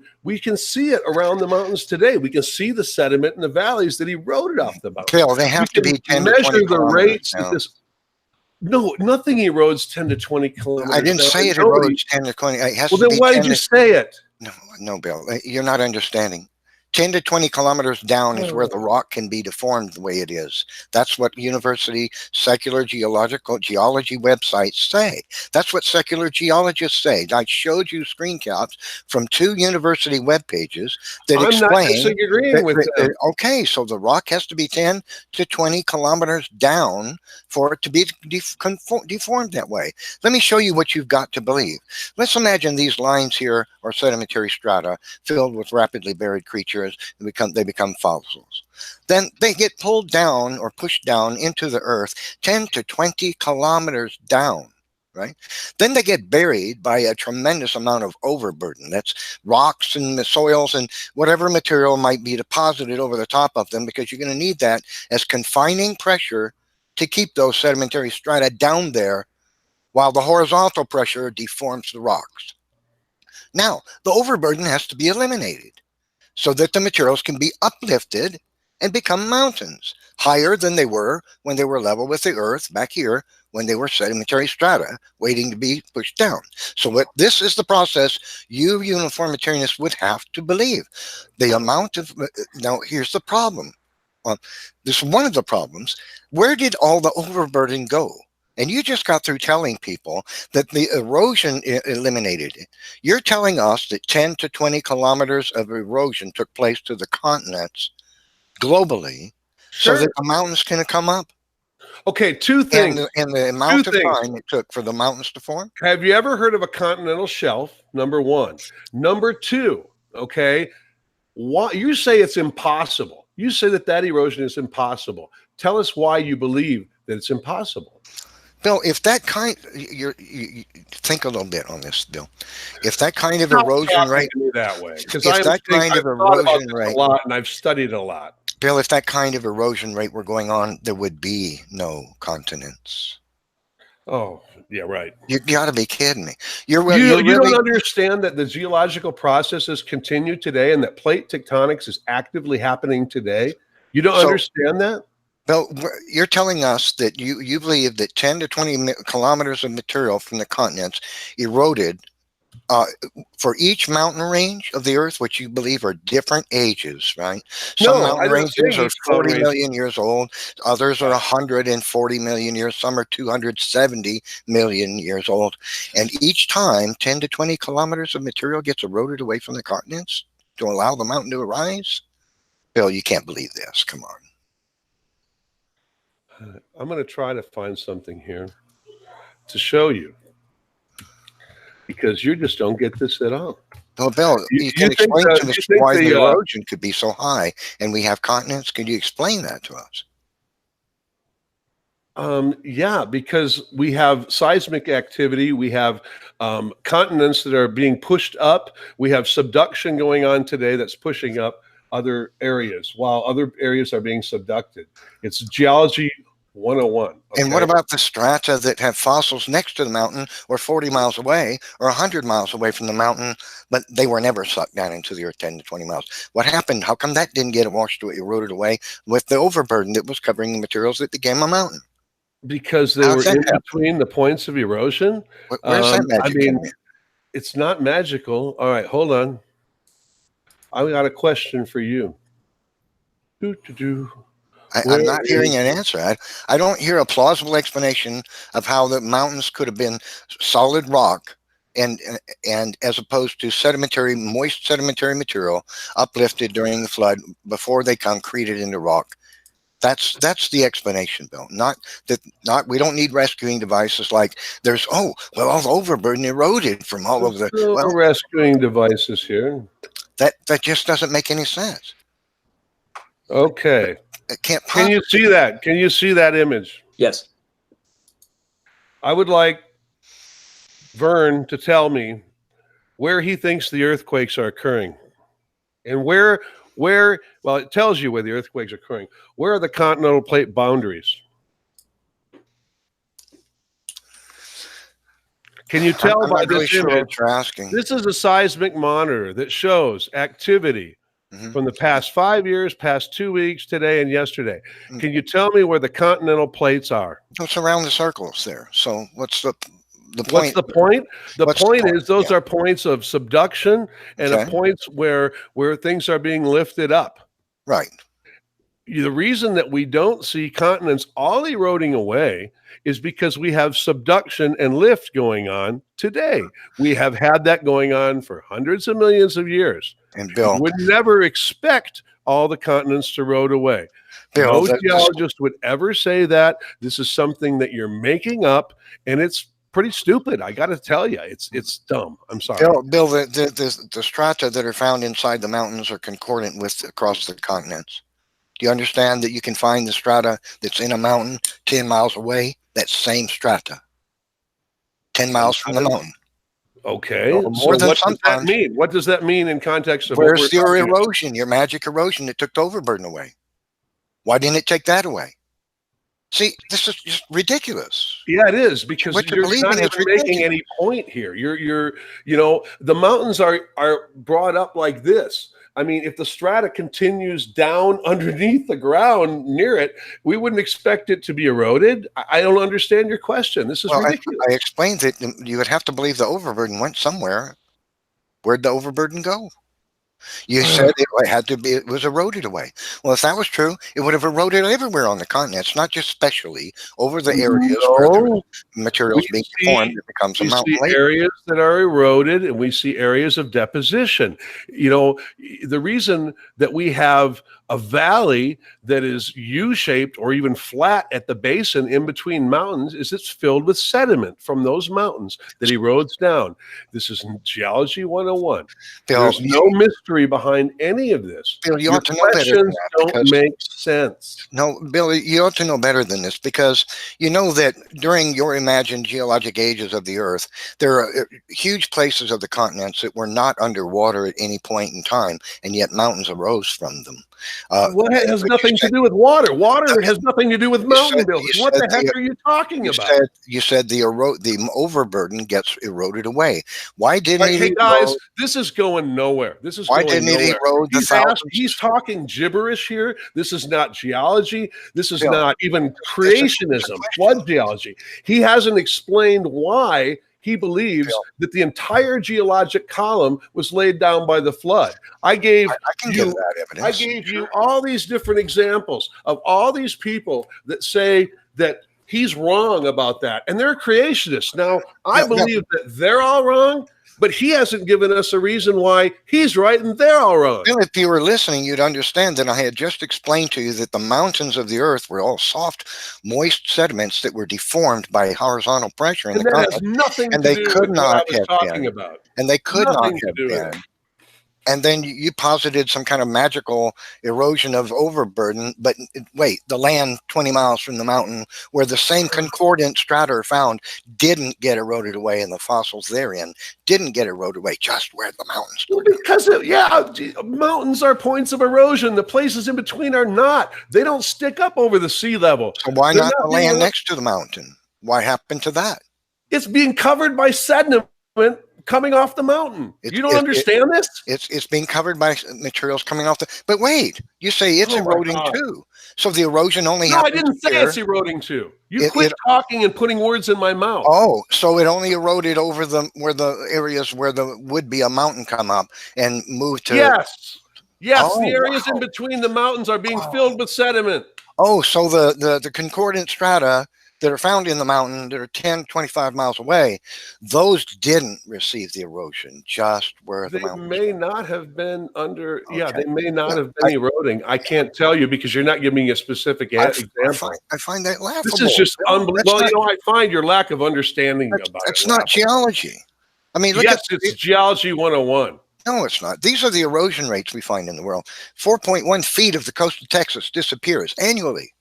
the mountains today. We can see the sediment in the valleys that eroded off the mountains.
Bill, they have to be 10 to 20
measure the rates
now.
that this. No, nothing erodes 10 to 20 kilometers.
I didn't say it erodes 10 to 20. It has
well,
to
then
be
why did you say it?
No, Bill. You're not understanding. 10 to 20 kilometers down is where the rock can be deformed the way it is. That's what university secular geology websites say. That's what secular geologists say. I showed you screenshots from 2 university web pages that explain.
I'm not disagreeing with them.
Okay, so the rock has to be 10 to 20 kilometers down for it to be deformed that way. Let me show you what you've got to believe. Let's imagine these lines here are sedimentary strata filled with rapidly buried creatures. They become fossils. Then they get pulled down or pushed down into the earth 10 to 20 kilometers down, right? Then they get buried by a tremendous amount of overburden. That's rocks and the soils and whatever material might be deposited over the top of them, because you're going to need that as confining pressure to keep those sedimentary strata down there while the horizontal pressure deforms the rocks. Now, the overburden has to be eliminated so that the materials can be uplifted and become mountains higher than they were when they were level with the earth back here, when they were sedimentary strata waiting to be pushed down. So this is the process you uniformitarianists would have to believe. The amount of, now here's the problem. This is one of the problems. Where did all the overburden go? And you just got through telling people that the erosion eliminated it. You're telling us that 10 to 20 kilometers of erosion took place to the continents globally, so that the mountains can come up.
Okay, 2 things.
And the amount of time it took for the mountains to form.
Have you ever heard of a continental shelf? Number 1. Number 2, okay, you say it's impossible. You say that erosion is impossible. Tell us why you believe that it's impossible.
Bill, if that kind, you think a little bit on this, Bill. If that kind of erosion rate,
that way, because
if that kind of erosion rate,
a lot, and I've studied a lot.
Bill, if that kind of erosion rate were going on, there would be no continents.
Oh, yeah, right.
You got to be kidding me.
You don't understand that the geological processes continue today, and that plate tectonics is actively happening today. You don't
So-
understand that?
Bill, you're telling us that you believe that 10 to 20 kilometers of material from the continents eroded for each mountain range of the Earth, which you believe are different ages, right? Some
No,
mountain
I didn't say
ranges are
each mountain
40
range.
million years old. Others are 140 million years. Some are 270 million years old. And each time, 10 to 20 kilometers of material gets eroded away from the continents to allow the mountain to arise? Bill, you can't believe this. Come on.
I'm going to try to find something here to show you, because you just don't get this at all.
Well, Bill, you can
think
explain
that-
to us
you think
why the
the,
erosion could be so high and we have continents. Could you explain that to us?
Yeah, because we have seismic activity, we have continents that are being pushed up, we have subduction going on today that's pushing up other areas while other areas are being subducted. It's geology 101.
And what
okay?
about the strata that have fossils next to the mountain or 40 miles away or 100 miles away from the mountain, but they were never sucked down into the earth 10 to 20 miles? What happened? How come that didn't get washed away, eroded away with the overburden that was covering the materials that became a mountain?
Because they
How's
were
that
in
happen?
between the points of erosion.
Where's that magic
I mean,
in there?
it's not magical. All right, hold on. I got a question for you.
I'm not hearing an answer. I don't hear a plausible explanation of how the mountains could have been solid rock and as opposed to sedimentary, moist sedimentary material uplifted during the flood before they concreted into rock. That's the explanation, Bill. Not we don't need rescuing devices like there's all the overburden eroded from all of the
rescuing devices here.
That just doesn't make any sense.
Okay.
It can't
Can you see that? Can you see that image?
Yes.
I would like Vern to tell me where he thinks the earthquakes are occurring. And where well, it tells you where the earthquakes are occurring. Where are the continental plate boundaries? Can you tell
I'm
by
not really
this
sure
image?
what you're asking.
This is a seismic monitor that shows activity from the past 5 years, past 2 weeks, today, and yesterday. Can you tell me where the continental plates are?
It's around the circles there. So what's the point?
What's the point? The point is those
Yeah.
are points of subduction and
Okay.
points where things are being lifted up.
Right.
The reason that we don't see continents all eroding away is because we have subduction and lift going on today. We have had that going on for hundreds of millions of years.
And Bill,
You would never expect all the continents to erode away.
Bill,
No geologist would ever say that. This is something that you're making up, and it's pretty stupid. I got to tell you, it's dumb. I'm sorry.
Bill, the strata that are found inside the mountains are concordant with across the continents. Do you understand that you can find the strata that's in a mountain 10 miles away? That same strata, 10 miles from the mountain.
Okay.
Well, more than
what does that
sometimes.
mean? What does that mean in context of
Where's
what
your
we're talking about?
erosion, your magic erosion that took the overburden away? Why didn't it take that away? See, this is just ridiculous.
Yeah, it is, because
What you're
you're not
believing is
even making
ridiculous.
any point here. You're the mountains are brought up like this. I mean, if the strata continues down underneath the ground near it, we wouldn't expect it to be eroded. I don't understand your question. This is ridiculous.
I explained that you would have to believe the overburden went somewhere. Where'd the overburden go? You said it was eroded away. Well, if that was true, it would have eroded everywhere on the continents, not just specially over the areas where the materials being formed. It becomes a mountain
lake. We see areas that are eroded, and we see areas of deposition. The reason that we have a valley that is U-shaped or even flat at the basin in between mountains is it's filled with sediment from those mountains that erodes down. This is Geology 101.
Bill,
There's no mystery behind any of this.
Bill, you
Your
ought to know better than
questions
that.
don't make sense.
No, Bill, you ought to know better than this, because you know that during your imagined geologic ages of the Earth, there are huge places of the continents that were not underwater at any point in time, and yet mountains arose from them.
What has nothing to do with water? Water has nothing to do with mountain buildings. What the heck are you talking about?
You said the overburden gets eroded away. Why didn't
Right, hey guys, this is going nowhere. This is
why
going
didn't it erode the thousands?
He's talking gibberish here. This is not geology. This is not even creationism, flood geology. He hasn't explained why he believes that the entire geologic column was laid down by the flood. I gave you all these different examples of all these people that say that he's wrong about that, and they're creationists. Now, I believe that they're all wrong, but he hasn't given us a reason why he's right and they're all wrong.
Well, if you were listening, you'd understand that I had just explained to you that the mountains of the earth were all soft, moist sediments that were deformed by horizontal pressure in the continent.
Has nothing to do with what I was talking about.
And they could not have been. And then you posited some kind of magical erosion of overburden. But wait, the land 20 miles from the mountain where the same concordant strata are found didn't get eroded away, and the fossils therein didn't get eroded away, just where the mountains were.
Because, mountains are points of erosion. The places in between are not. They don't stick up over the sea level.
So why not the land next to the mountain? Why happened to that?
It's being covered by sediment coming off the mountain. You don't understand this?
It's being covered by materials coming off the. But wait, you say it's eroding too. So the erosion only.
No, I didn't say it's eroding too. You quit talking and putting words in my mouth.
Oh, so it only eroded over where the areas where the would be a mountain come up and moved to.
Yes, the areas in between the mountains are being filled with sediment.
Oh, so the concordant strata that are found in the mountain that are 10, 25 miles away, those didn't receive the erosion, just where the mountains
may not have been under, they may not have been eroding. I can't tell you because you're not giving me a specific example.
I find that laughable.
This is just unbelievable. I find your lack of understanding about it.
It's not geology. I mean,
it's Geology 101.
No, it's not. These are the erosion rates we find in the world. 4.1 feet of the coast of Texas disappears annually.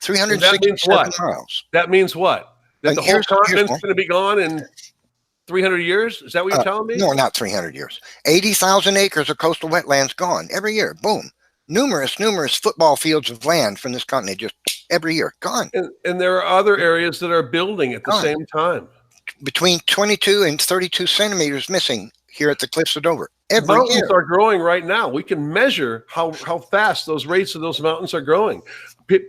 367 miles.
That means what? That the whole continent's going to be gone in 300 years? Is that what you're telling me?
No, not 300 years. 80,000 acres of coastal wetlands gone every year. Boom. Numerous football fields of land from this continent just every year gone.
And there are other areas that are building at the same time.
Between 22 and 32 centimeters missing here at the cliffs of Dover.
Mountains are growing right now. We can measure how fast those rates of those mountains are growing.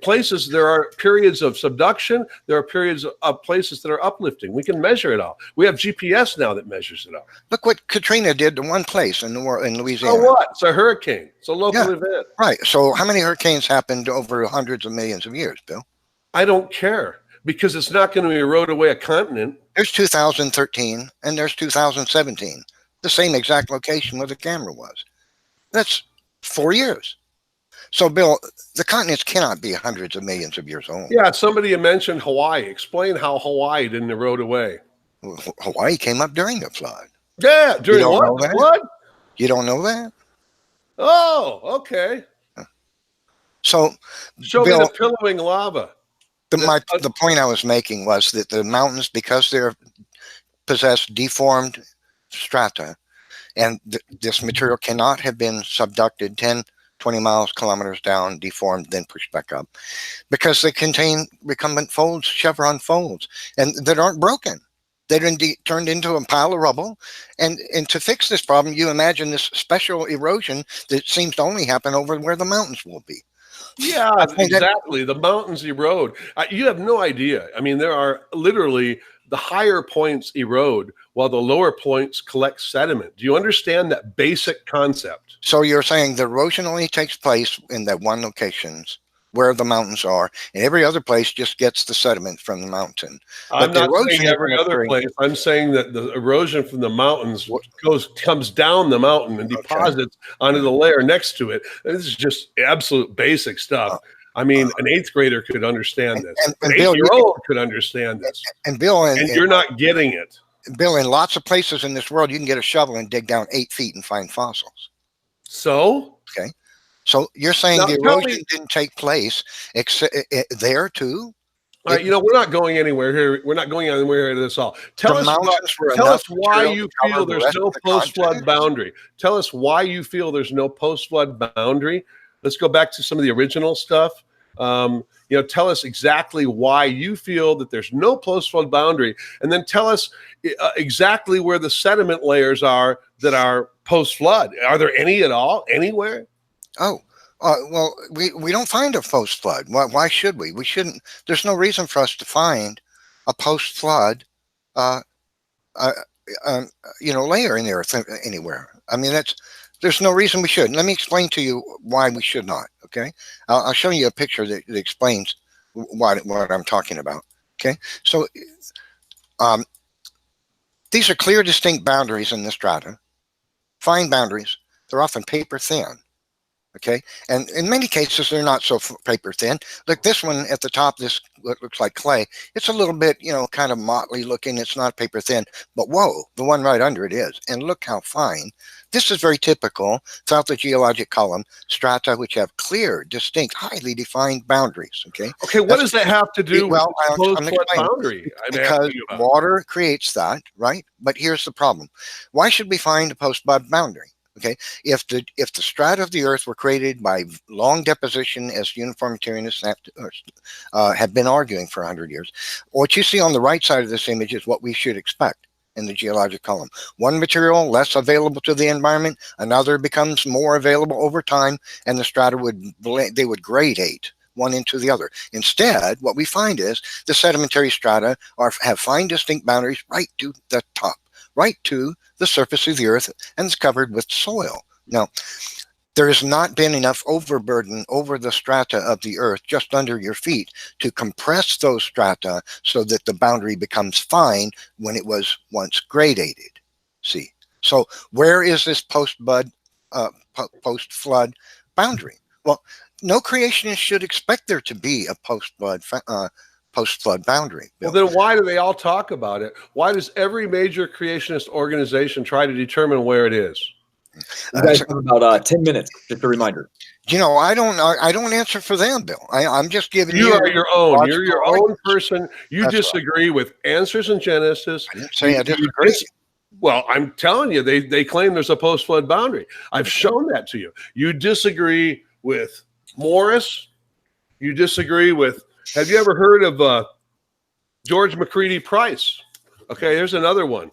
Places, there are periods of subduction. There are periods of places that are uplifting. We can measure it all. We have GPS now that measures it all.
Look what Katrina did to one place in Louisiana.
So what? It's a hurricane. It's a local event.
Right. So how many hurricanes happened over hundreds of millions of years, Bill?
I don't care because it's not going to erode away a continent.
There's 2013 and there's 2017. The same exact location where the camera was. That's 4 years. So, Bill, the continents cannot be hundreds of millions of years old.
Yeah, somebody mentioned Hawaii. Explain how Hawaii didn't erode away.
Well, Hawaii came up during the flood.
Yeah, during the flood?
You don't know that?
Oh, okay.
So,
show Bill, me the pillowing lava.
The point I was making was that the mountains, because they're possess deformed strata, and this material cannot have been subducted 10, 20 miles, kilometers down, deformed, then pushed back up, because they contain recumbent folds, chevron folds, and that aren't broken. They're indeed turned into a pile of rubble. And to fix this problem, you imagine this special erosion that seems to only happen over where the mountains will be.
Yeah, exactly. The mountains erode. You have no idea. I mean, there are literally the higher points erode while the lower points collect sediment. Do you understand that basic concept?
So you're saying the erosion only takes place in that one locations where the mountains are, and every other place just gets the sediment from the mountain.
I'm not saying every other place. I'm saying that the erosion from the mountains comes down the mountain and deposits onto the layer next to it. And this is just absolute basic stuff. I mean, an 8th grader could understand this. An 8-year-old could understand this.
And Bill,
and you're not getting it.
Bill, in lots of places in this world, you can get a shovel and dig down 8 feet and find fossils.
So?
Okay. So you're saying the erosion didn't take place there too?
All right, we're not going anywhere here. We're not going anywhere here this all. Tell us why you feel there's no post-flood boundary. Tell us why you feel there's no post-flood boundary let's go back to some of the original stuff. Tell us exactly why you feel that there's no post-flood boundary, and then tell us exactly where the sediment layers are that are post-flood. Are there any at all anywhere?
Oh, well, we don't find a post-flood. Why should we? We shouldn't. There's no reason for us to find a post-flood, layer in the earth anywhere. I mean, there's no reason we should. Let me explain to you why we should not. Okay, I'll show you a picture that explains what I'm talking about. Okay, so these are clear, distinct boundaries in the strata, fine boundaries. They're often paper thin. Okay, and in many cases they're not so paper thin. Look, this one at the top, this what looks like clay. It's a little bit, kind of motley looking. It's not paper thin, but whoa, the one right under it is. And look how fine. This is very typical throughout the geologic column, strata which have clear, distinct, highly defined boundaries. Okay.
Okay, what does that have to do with the post-flood boundary?
Because water creates that, right? But here's the problem: why should we find a post-flood boundary? Okay, if the strata of the earth were created by long deposition, as uniformitarianists have been arguing for 100 years, what you see on the right side of this image is what we should expect in the geologic column. One material less available to the environment, another becomes more available over time, and the strata would gradate one into the other. Instead, what we find is the sedimentary strata have fine, distinct boundaries right to the top, right to the surface of the earth, and it's covered with soil. Now, there has not been enough overburden over the strata of the earth just under your feet to compress those strata so that the boundary becomes fine when it was once gradated. See, so where is this post-flood boundary? Well, no creationist should expect there to be a post-flood boundary.
Well, then why do they all talk about it? Why does every major creationist organization try to determine where it is?
You guys have about 10 minutes, just a reminder.
I don't answer for them, Bill. I'm just giving you.
You are your own. You're your own person. You disagree with answers in Genesis.
I didn't say I disagree.
Well, I'm telling you, they claim there's a post-flood boundary. I've shown that to you. You disagree with Morris. You disagree with. Have you ever heard of George McCready Price? Okay, here's another one.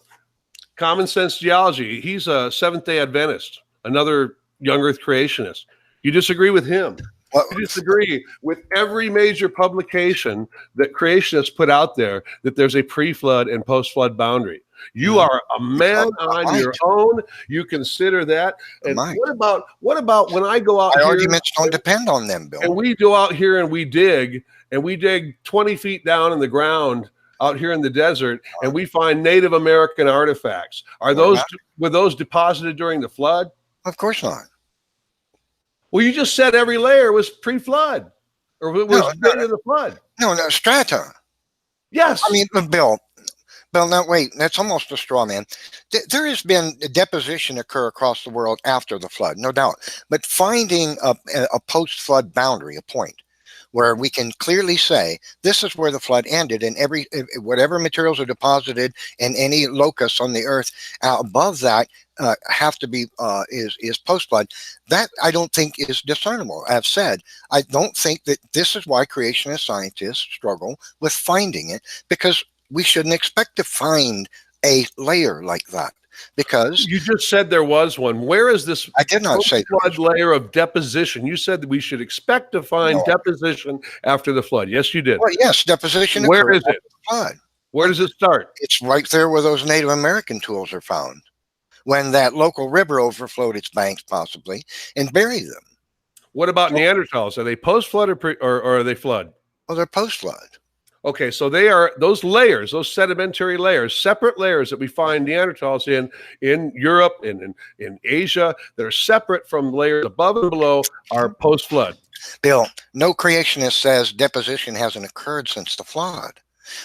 Common Sense Geology. He's a Seventh-day Adventist, another young earth creationist. You disagree with him. You disagree with every major publication that creationists put out there that there's a pre-flood and post-flood boundary. You are a man on your own. You consider that. And what about when I go out
here?
My
arguments don't depend on them, Bill.
And we go out here and we dig 20 feet down in the ground out here in the desert, and we find Native American artifacts. Were those deposited during the flood?
Of course not.
Well, you just said every layer was pre-flood, or was during the flood.
No, strata.
Yes.
I mean, Bill, now wait, that's almost a straw man. There has been a deposition occur across the world after the flood, no doubt. But finding a post-flood boundary, a point where we can clearly say this is where the flood ended, and whatever materials are deposited in any locus on the earth above that have to be is post-flood. That I don't think is discernible. I've said I don't think that this is why creationist scientists struggle with finding it, because we shouldn't expect to find a layer like that. Because
you just said there was one. Where is this?
I did not say
flood layer of deposition. You said that we should expect to find deposition after the flood. Yes, you did.
Well, yes, deposition.
Where is it?
Flood.
Where does it start?
It's right there where those Native American tools are found, when that local river overflowed its banks, possibly, and buried them.
What about Neanderthals? Are they post-flood or are they flood?
Well, they're post-flood.
Okay, so they are those layers, those sedimentary layers, separate layers that we find Neanderthals in Europe and in Asia that are separate from layers above and below are post-flood.
Bill, no creationist says deposition hasn't occurred since the flood.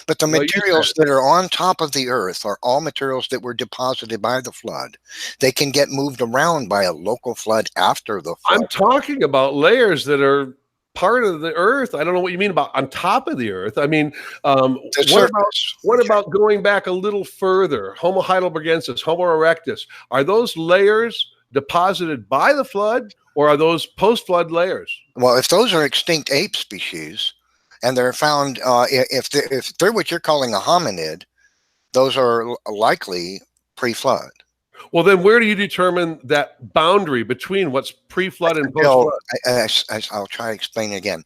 But the materials that are on top of the earth are all materials that were deposited by the flood. They can get moved around by a local flood after the flood.
I'm talking about layers that are part of the earth. I don't know what you mean about on top of the earth. I mean, what about going back a little further? Homo heidelbergensis, Homo erectus. Are those layers deposited by the flood, or are those post-flood layers?
Well, if those are extinct ape species, and they're found, if they're what you're calling a hominid, those are likely pre-flood.
Well, then where do you determine that boundary between what's pre-flood and post-flood?
I'll try to explain again.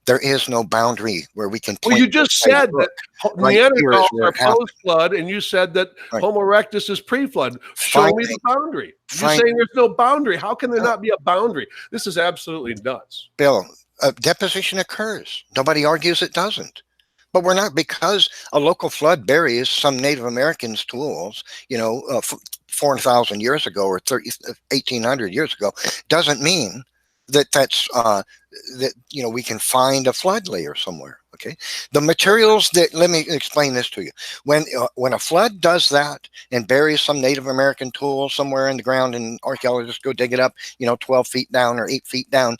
There is no boundary where we can point.
Well, you just said that Neanderthals are post-flood, and you said that Homo erectus is pre-flood. Show me the boundary. You're saying there's no boundary. How can there not be a boundary? This is absolutely nuts.
Bill, deposition occurs. Nobody argues it doesn't. But we're not, because a local flood buries some Native Americans' tools, 4,000 years ago or 1,800 years ago, doesn't mean that's we can find a flood layer somewhere. Okay, the materials that, let me explain this to you. When a flood does that and buries some Native American tool somewhere in the ground, and archaeologists go dig it up, 12 feet down or 8 feet down,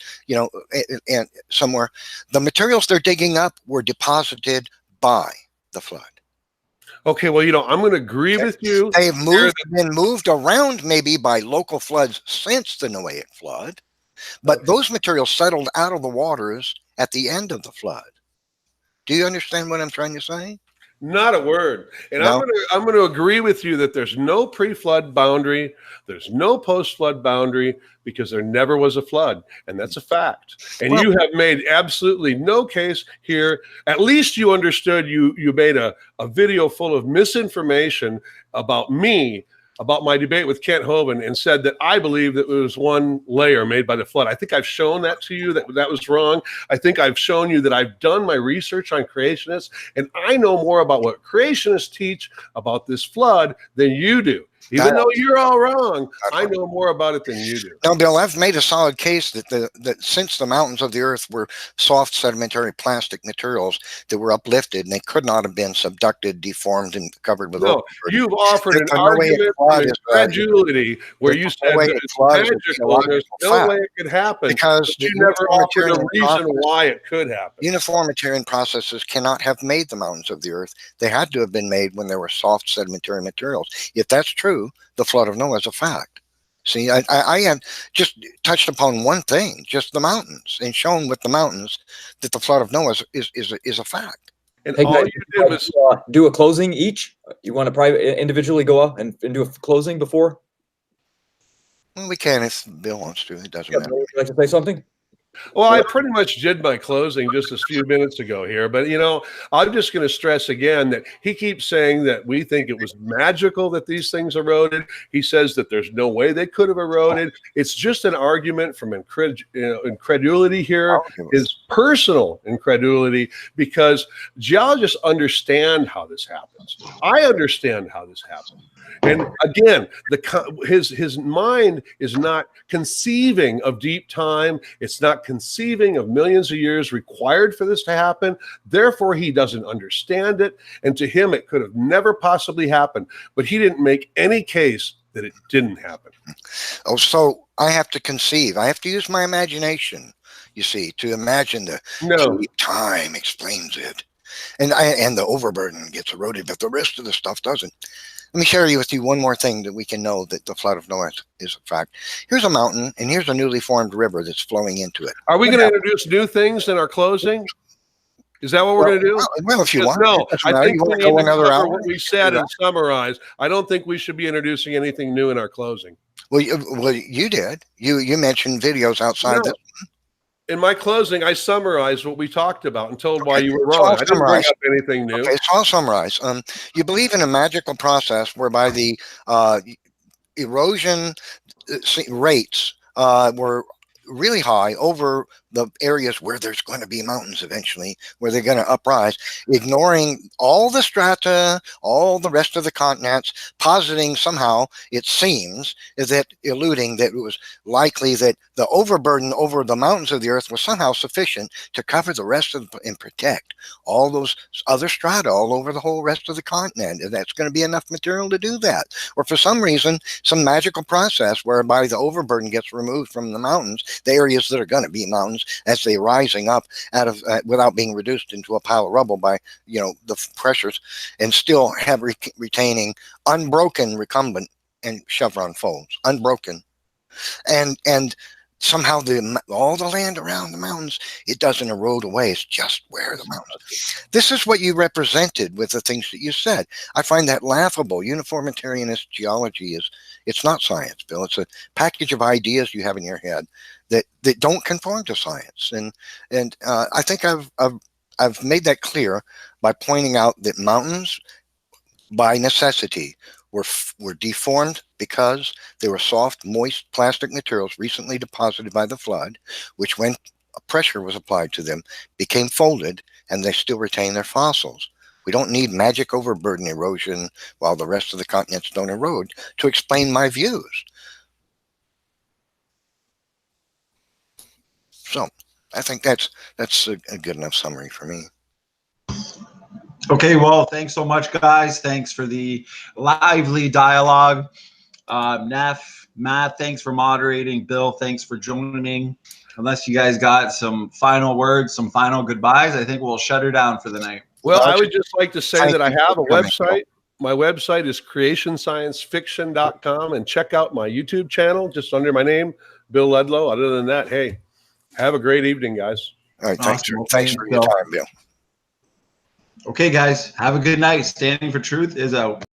and somewhere, the materials they're digging up were deposited by the flood.
Okay, well, I'm going to agree with you.
They've been moved around maybe by local floods since the Noahic flood, but those materials settled out of the waters at the end of the flood. Do you understand what I'm trying to say?
Not a word. And no. I'm going to agree with you that there's no pre-flood boundary, there's no post-flood boundary, because there never was a flood, and that's a fact. And you have made absolutely no case here. At least you understood. You made a video full of misinformation about me, about my debate with Kent Hovind, and said that I believe that there was one layer made by the flood. I think I've shown that to you, that was wrong. I think I've shown you that I've done my research on creationists, and I know more about what creationists teach about this flood than you do. Even though you're all wrong, I know more about it than you do.
No, Bill, I've made a solid case that since the mountains of the earth were soft sedimentary plastic materials that were uplifted, and they could not have been subducted, deformed, and covered with
No, you've offered an argument of incredulity where you said that it's magical and there's no way it could happen, because you never offered a reason why it could happen.
Uniformitarian processes cannot have made the mountains of the earth. They had to have been made when there were soft sedimentary materials. If that's true, the flood of Noah is a fact. See, I have just touched upon one thing, just the mountains, and shown with the mountains that the flood of Noah is a fact.
And hey, all you did was do a closing each. You want to individually go up and do a closing before?
Well, we can if Bill wants to. It doesn't matter.
Would you like to say something?
Well, I pretty much did my closing just a few minutes ago here, but I'm just going to stress again that he keeps saying that we think it was magical that these things eroded. He says that there's no way they could have eroded. It's just an argument from incredulity here, his personal incredulity, because geologists understand how this happens. I understand how this happens. And again, his mind is not conceiving of deep time. It's not conceiving of millions of years required for this to happen. Therefore, he doesn't understand it. And to him, it could have never possibly happened. But he didn't make any case that it didn't happen.
Oh, so I have to conceive. I have to use my imagination, you see, to imagine the deep time explains it. And the overburden gets eroded, but the rest of the stuff doesn't. Let me share with you one more thing that we can know that the flood of Noah is a fact. Here's a mountain, and here's a newly formed river that's flowing into it.
Are we going to introduce new things in our closing? Is that what we're going to do?
Well, if you want.
No, I think we need to cover what we said and summarize. I don't think we should be introducing anything new in our closing.
Well, you did. You mentioned videos outside this.
In my closing, I summarized what we talked about and told why you were wrong. I didn't bring up anything new.
Okay, so I'll summarize. You believe in a magical process whereby the erosion rates were really high over the areas where there's going to be mountains eventually, where they're going to uprise, ignoring all the strata, all the rest of the continents, positing somehow, it seems, alluding that it was likely that the overburden over the mountains of the earth was somehow sufficient to cover the rest of and protect all those other strata all over the whole rest of the continent. And that's going to be enough material to do that. Or for some reason, some magical process whereby the overburden gets removed from the mountains, the areas that are going to be mountains, as they're rising up out of without being reduced into a pile of rubble by the pressures, and still have retaining unbroken recumbent and chevron folds, unbroken, and somehow all the land around the mountains, it doesn't erode away. It's just where the mountains. This is what you represented with the things that you said. I find that laughable. Uniformitarianist geology it's not science, Bill. It's a package of ideas you have in your head that don't conform to science. And I think I've made that clear by pointing out that mountains, by necessity, were deformed because they were soft, moist plastic materials recently deposited by the flood, which, when pressure was applied to them, became folded, and they still retain their fossils. We don't need magic overburden erosion while the rest of the continents don't erode to explain my views. So I think that's a good enough summary for me.
Okay, well, thanks so much, guys. Thanks for the lively dialogue. Neff, Matt, thanks for moderating. Bill, thanks for joining. Unless you guys got some final words, some final goodbyes, I think we'll shut her down for the night.
Well, I would just like to say that I have a website. My website is creationsciencefiction.com, and check out my YouTube channel just under my name, Bill Ludlow. Other than that, hey, have a great evening, guys.
All right, thanks for your time, Bill.
Okay, guys, have a good night. Standing for Truth is out.